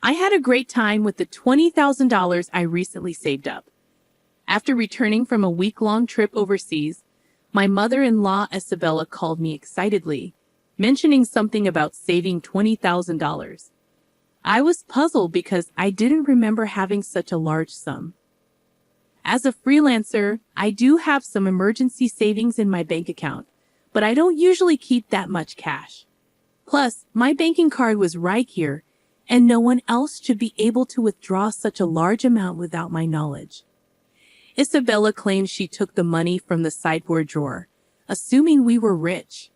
I had a great time with the $20,000 I recently saved up. After returning from a week-long trip overseas, my mother-in-law Isabella called me excitedly, mentioning something about saving $20,000. I was puzzled because I didn't remember having such a large sum. As a freelancer, I do have some emergency savings in my bank account, but I don't usually keep that much cash. Plus, my banking card was right here, and no one else should be able to withdraw such a large amount without my knowledge. Isabella claimed she took the money from the sideboard drawer, assuming we were rich.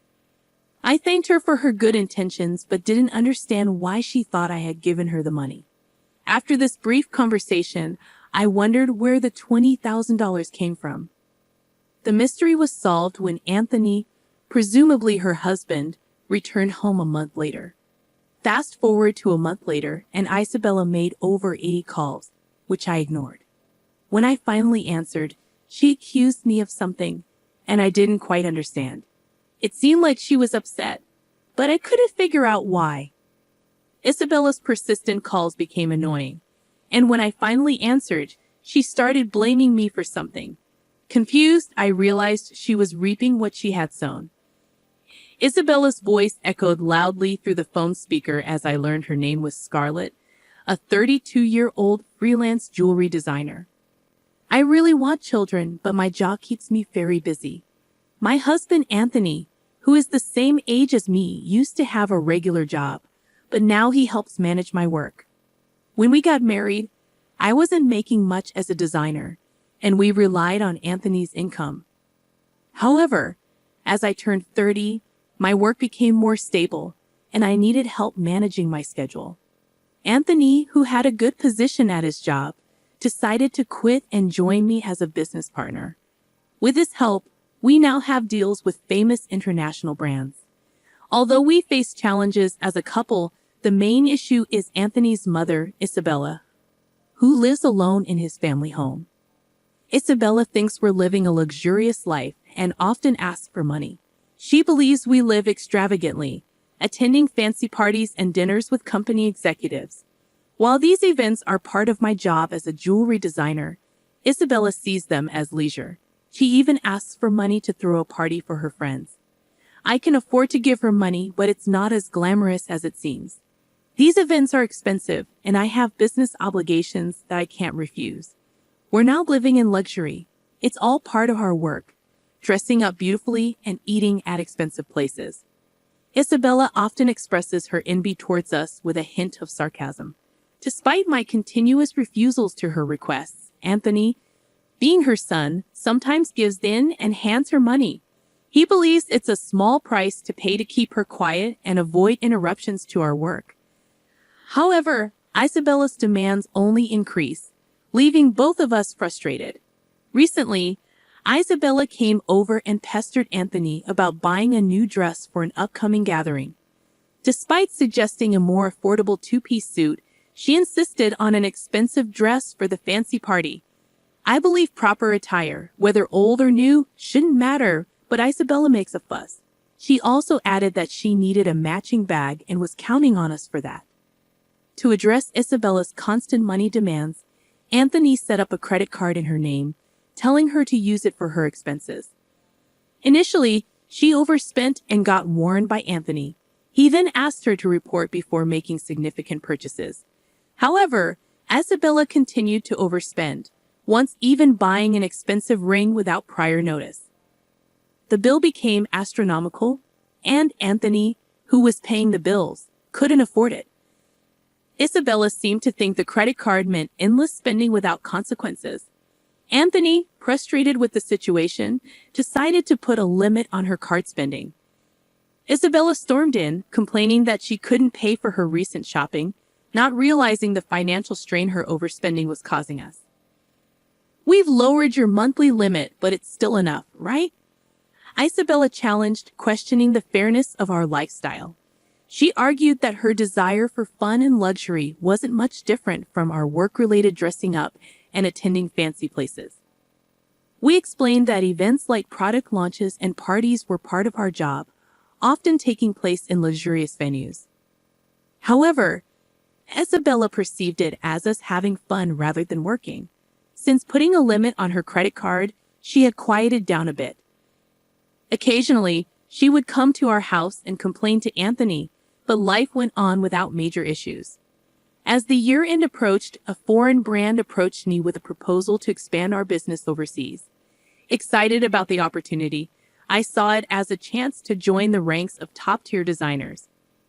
I thanked her for her good intentions but didn't understand why she thought I had given her the money. After this brief conversation, I wondered where the $20,000 came from. The mystery was solved when Anthony, presumably her husband, returned home a month later. Fast forward to a month later, and Isabella made over 80 calls, which I ignored. When I finally answered, she accused me of something, and I didn't quite understand. It seemed like she was upset, but I couldn't figure out why. Isabella's persistent calls became annoying, and when I finally answered, she started blaming me for something. Confused, I realized she was reaping what she had sown. Isabella's voice echoed loudly through the phone speaker as I learned her name was Scarlett, a 32-year-old freelance jewelry designer. I really want children, but my job keeps me very busy. My husband, Anthony, who is the same age as me, used to have a regular job, but now he helps manage my work. When we got married, I wasn't making much as a designer, and we relied on Anthony's income. However, as I turned 30, my work became more stable, and I needed help managing my schedule. Anthony, who had a good position at his job, decided to quit and join me as a business partner. With his help, we now have deals with famous international brands. Although we face challenges as a couple, the main issue is Anthony's mother, Isabella, who lives alone in his family home. Isabella thinks we're living a luxurious life and often asks for money. She believes we live extravagantly, attending fancy parties and dinners with company executives. While these events are part of my job as a jewelry designer, Isabella sees them as leisure. She even asks for money to throw a party for her friends. I can afford to give her money, but it's not as glamorous as it seems. These events are expensive, and I have business obligations that I can't refuse. We're now living in luxury. It's all part of our work, dressing up beautifully and eating at expensive places. Isabella often expresses her envy towards us with a hint of sarcasm. Despite my continuous refusals to her requests, Anthony, being her son, sometimes gives in and hands her money. He believes it's a small price to pay to keep her quiet and avoid interruptions to our work. However, Isabella's demands only increase, leaving both of us frustrated. Recently, Isabella came over and pestered Anthony about buying a new dress for an upcoming gathering. Despite suggesting a more affordable two-piece suit, she insisted on an expensive dress for the fancy party. I believe proper attire, whether old or new, shouldn't matter, but Isabella makes a fuss. She also added that she needed a matching bag and was counting on us for that. To address Isabella's constant money demands, Anthony set up a credit card in her name, telling her to use it for her expenses. Initially, she overspent and got warned by Anthony. He then asked her to report before making significant purchases. However, Isabella continued to overspend, once even buying an expensive ring without prior notice. The bill became astronomical, and Anthony, who was paying the bills, couldn't afford it. Isabella seemed to think the credit card meant endless spending without consequences. Anthony, frustrated with the situation, decided to put a limit on her card spending. Isabella stormed in, complaining that she couldn't pay for her recent shopping, not realizing the financial strain her overspending was causing us. "We've lowered your monthly limit, but it's still enough, right?" Isabella challenged, questioning the fairness of our lifestyle. She argued that her desire for fun and luxury wasn't much different from our work-related dressing up and attending fancy places. We explained that events like product launches and parties were part of our job, often taking place in luxurious venues. However, Isabella perceived it as us having fun rather than working. Since putting a limit on her credit card, she had quieted down a bit. Occasionally, she would come to our house and complain to Anthony, but life went on without major issues. As the year-end approached, a foreign brand approached me with a proposal to expand our business overseas. Excited about the opportunity, I saw it as a chance to join the ranks of top-tier designers.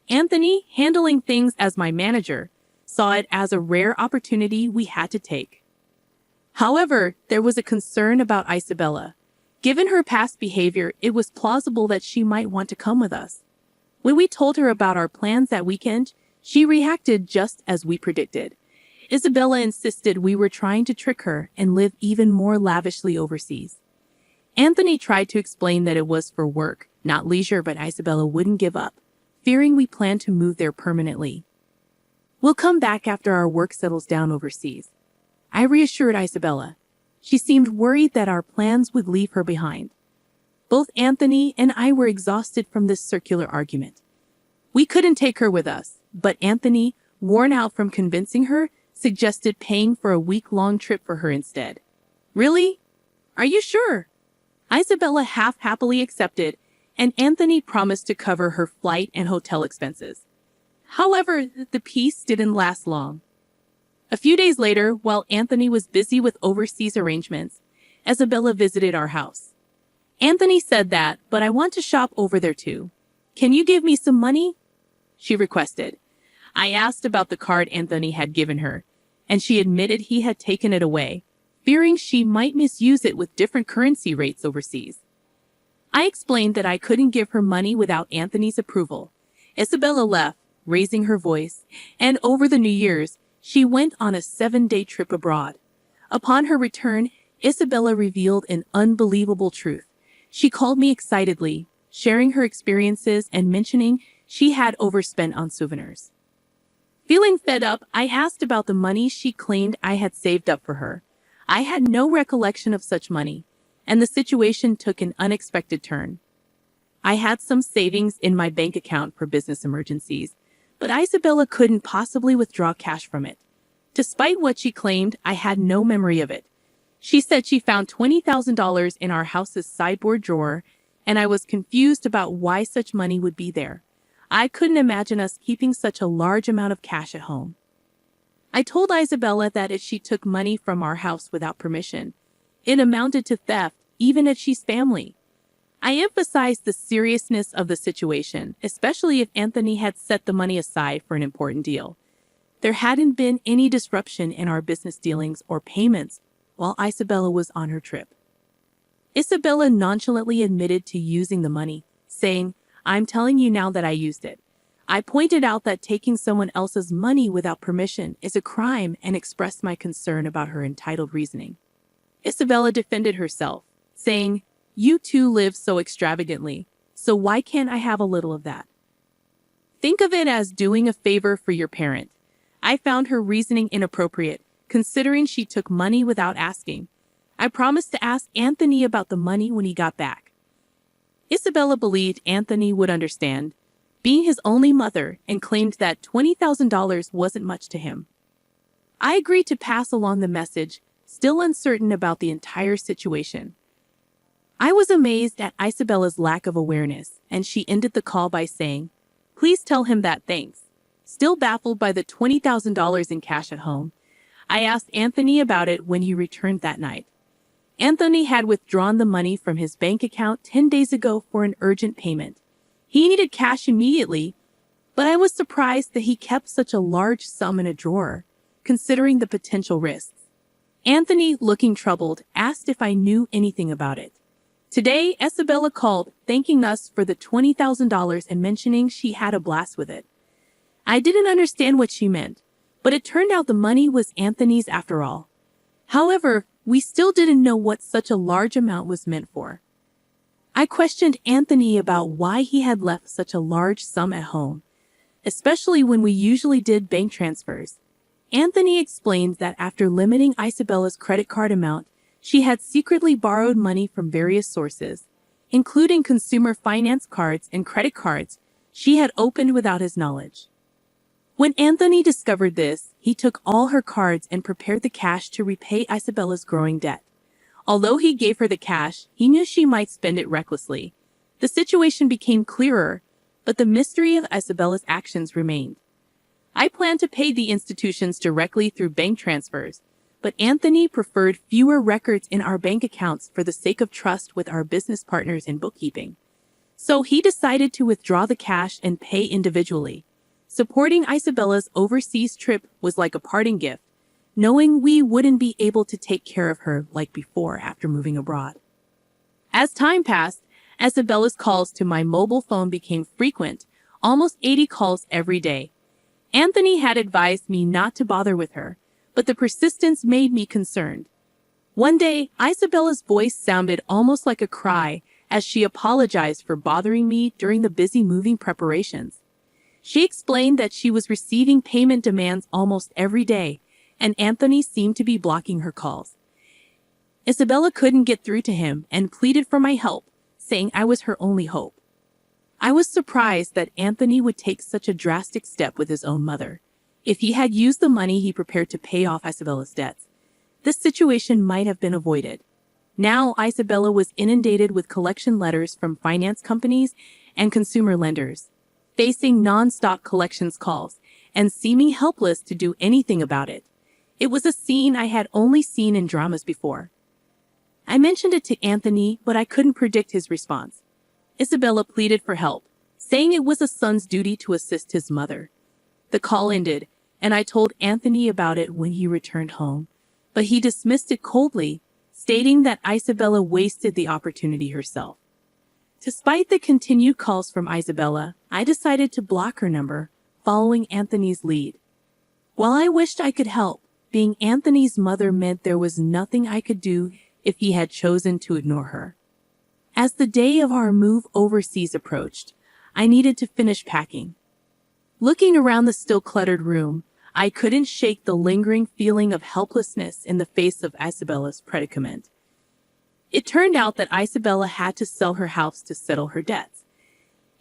Anthony, handling things as my manager, saw it as a rare opportunity we had to take. However, there was a concern about Isabella. Given her past behavior, it was plausible that she might want to come with us. When we told her about our plans that weekend, she reacted just as we predicted. Isabella insisted we were trying to trick her and live even more lavishly overseas. Anthony tried to explain that it was for work, not leisure, but Isabella wouldn't give up, fearing we planned to move there permanently. "We'll come back after our work settles down overseas," I reassured Isabella. She seemed worried that our plans would leave her behind. Both Anthony and I were exhausted from this circular argument. We couldn't take her with us, but Anthony, worn out from convincing her, suggested paying for a week-long trip for her instead. "Really? Are you sure?" Isabella half-happily accepted, and Anthony promised to cover her flight and hotel expenses. However, the peace didn't last long. A few days later, while Anthony was busy with overseas arrangements, Isabella visited our house. "Anthony said that, but I want to shop over there too. Can you give me some money?" she requested. I asked about the card Anthony had given her, and she admitted he had taken it away, fearing she might misuse it with different currency rates overseas. I explained that I couldn't give her money without Anthony's approval. Isabella left, raising her voice, and over the New Year's, she went on a 7-day trip abroad. Upon her return, Isabella revealed an unbelievable truth. She called me excitedly, sharing her experiences and mentioning she had overspent on souvenirs. Feeling fed up, I asked about the money she claimed I had saved up for her. I had no recollection of such money, and the situation took an unexpected turn. I had some savings in my bank account for business emergencies, but Isabella couldn't possibly withdraw cash from it. Despite what she claimed, I had no memory of it. She said she found $20,000 in our house's sideboard drawer, and I was confused about why such money would be there. I couldn't imagine us keeping such a large amount of cash at home. I told Isabella that if she took money from our house without permission, it amounted to theft, even if she's family. I emphasized the seriousness of the situation, especially if Anthony had set the money aside for an important deal. There hadn't been any disruption in our business dealings or payments while Isabella was on her trip. Isabella nonchalantly admitted to using the money, saying, "I'm telling you now that I used it." I pointed out that taking someone else's money without permission is a crime and expressed my concern about her entitled reasoning. Isabella defended herself, saying, "You too live so extravagantly, so why can't I have a little of that?" Think of it as doing a favor for your parent. I found her reasoning inappropriate, considering she took money without asking. I promised to ask Anthony about the money when he got back. Isabella believed Anthony would understand, being his only mother, and claimed that $20,000 wasn't much to him. I agreed to pass along the message, still uncertain about the entire situation. I was amazed at Isabella's lack of awareness, and she ended the call by saying, "Please tell him that, thanks." Still baffled by the $20,000 in cash at home, I asked Anthony about it when he returned that night. Anthony had withdrawn the money from his bank account 10 days ago for an urgent payment. He needed cash immediately, but I was surprised that he kept such a large sum in a drawer, considering the potential risks. Anthony, looking troubled, asked if I knew anything about it. Today, Isabella called, thanking us for the $20,000 and mentioning she had a blast with it. I didn't understand what she meant, but it turned out the money was Anthony's after all. However, we still didn't know what such a large amount was meant for. I questioned Anthony about why he had left such a large sum at home, especially when we usually did bank transfers. Anthony explained that after limiting Isabella's credit card amount, she had secretly borrowed money from various sources, including consumer finance cards and credit cards she had opened without his knowledge. When Anthony discovered this, he took all her cards and prepared the cash to repay Isabella's growing debt. Although he gave her the cash, he knew she might spend it recklessly. The situation became clearer, but the mystery of Isabella's actions remained. I planned to pay the institutions directly through bank transfers, but Anthony preferred fewer records in our bank accounts for the sake of trust with our business partners in bookkeeping. So he decided to withdraw the cash and pay individually. Supporting Isabella's overseas trip was like a parting gift, knowing we wouldn't be able to take care of her like before after moving abroad. As time passed, Isabella's calls to my mobile phone became frequent, almost 80 calls every day. Anthony had advised me not to bother with her, but the persistence made me concerned. One day, Isabella's voice sounded almost like a cry as she apologized for bothering me during the busy moving preparations. She explained that she was receiving payment demands almost every day, and Anthony seemed to be blocking her calls. Isabella couldn't get through to him and pleaded for my help, saying I was her only hope. I was surprised that Anthony would take such a drastic step with his own mother. If he had used the money he prepared to pay off Isabella's debts, this situation might have been avoided. Now Isabella was inundated with collection letters from finance companies and consumer lenders, facing non-stop collections calls and seeming helpless to do anything about it. It was a scene I had only seen in dramas before. I mentioned it to Anthony, but I couldn't predict his response. Isabella pleaded for help, saying it was a son's duty to assist his mother. The call ended, and I told Anthony about it when he returned home, but he dismissed it coldly, stating that Isabella wasted the opportunity herself. Despite the continued calls from Isabella, I decided to block her number, following Anthony's lead. While I wished I could help, being Anthony's mother meant there was nothing I could do if he had chosen to ignore her. As the day of our move overseas approached, I needed to finish packing. Looking around the still cluttered room, I couldn't shake the lingering feeling of helplessness in the face of Isabella's predicament. It turned out that Isabella had to sell her house to settle her debts.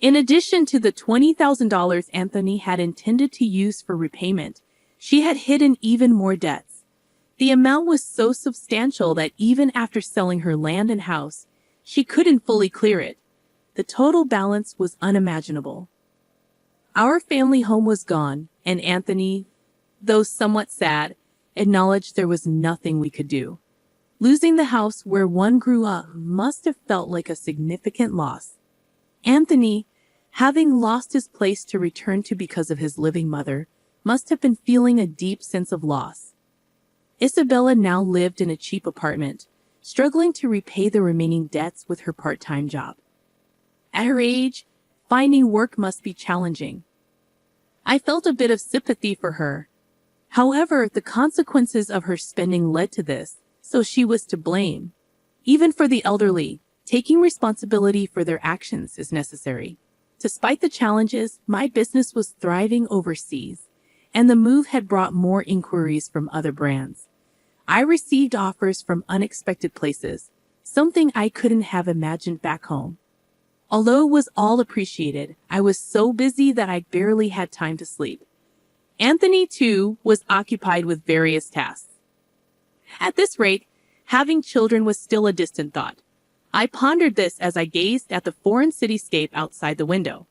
In addition to the $20,000 Anthony had intended to use for repayment, she had hidden even more debts. The amount was so substantial that even after selling her land and house, she couldn't fully clear it. The total balance was unimaginable. Our family home was gone, and Anthony, though somewhat sad, acknowledged there was nothing we could do. Losing the house where one grew up must have felt like a significant loss. Anthony, having lost his place to return to because of his living mother, must have been feeling a deep sense of loss. Isabella now lived in a cheap apartment, struggling to repay the remaining debts with her part-time job. At her age, finding work must be challenging. I felt a bit of sympathy for her. However, the consequences of her spending led to this, so she was to blame. Even for the elderly, taking responsibility for their actions is necessary. Despite the challenges, my business was thriving overseas, and the move had brought more inquiries from other brands. I received offers from unexpected places, something I couldn't have imagined back home. Although it was all appreciated, I was so busy that I barely had time to sleep. Anthony, too, was occupied with various tasks. At this rate, having children was still a distant thought. I pondered this as I gazed at the foreign cityscape outside the window.